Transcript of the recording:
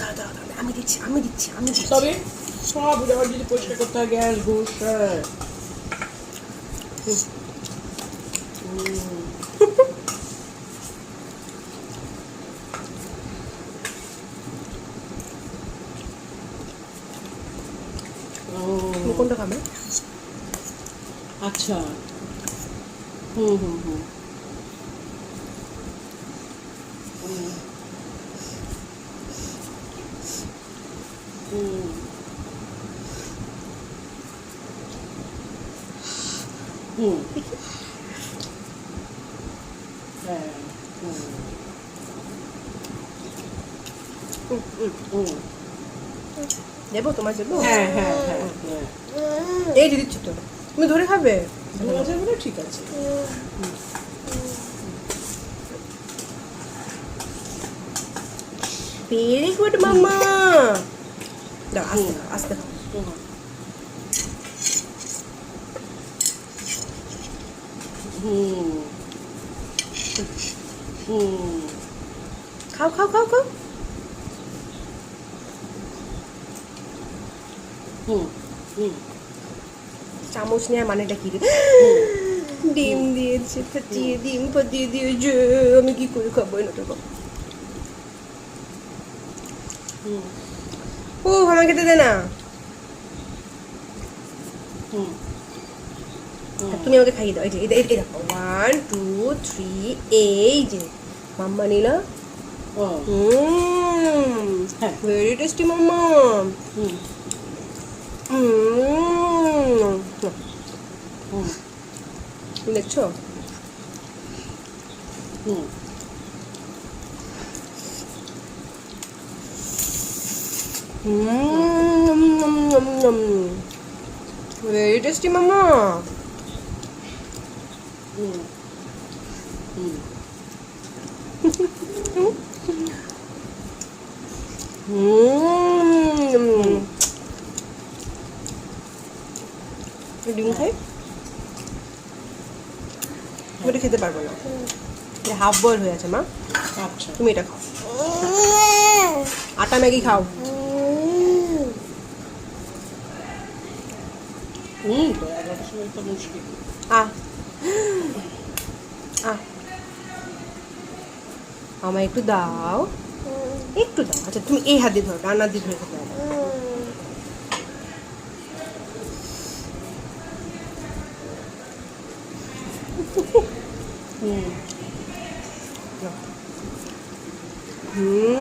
দাঁড়া দাঁড়া দাঁড়া, আমি দিচ্ছি তবে সব আবার যদি পরিষ্কার করতে হয় গ্যাস ঘুষ তুমি কোনটা খাবে? আচ্ছা হুম হুম হুম হুম হুম হ্যাঁ দেবো তোমার দেবো? হ্যাঁ হ্যাঁ হ্যাঁ হ্যাঁ এই যে দিচ্ছি তো, তুমি ধরে খাবে? আচ্ছা বলে ঠিক আছে ভেরি গুড মাম্মা। দাও আস্তে খাও, আস্তে খাও। হুম হুম খাও খাও খাও খাও। হুম হুম চামচ নেওয়ার মানেটা কি রে? ডিম দিয়েছে, ডিম ফাটিয়ে দিয়েছে, আমি কি করে খাবো? না তো হুম ও আমার খেতে দে না। হুম তুমি আমাকে খাইয়ে দাও। এই যে এই দেখো, 1 2 3, এই যে মাম্মা নিলা। ও হ্যাঁ ভেরি টেস্টি মাম্মা। হুম হুম দেখছো? হুম ভেরি টেস্টি মাম্মা। হুম হুম ডিম খাই? ওটা খেতে পারবো না, এটা হাফ বয়েল হয়ে আছে মা। আচ্ছা তুমি এটা খাও, আটা ম্যাগি খাও। তো 11টার সময় তো মুশকিল আহ আহ আমায় একটু দাও, একটু দাও। আচ্ছা তুমি এই হাত দিয়ে ধরো, ডান হাত দিয়ে ধরে খেতে হবে। হুম হুম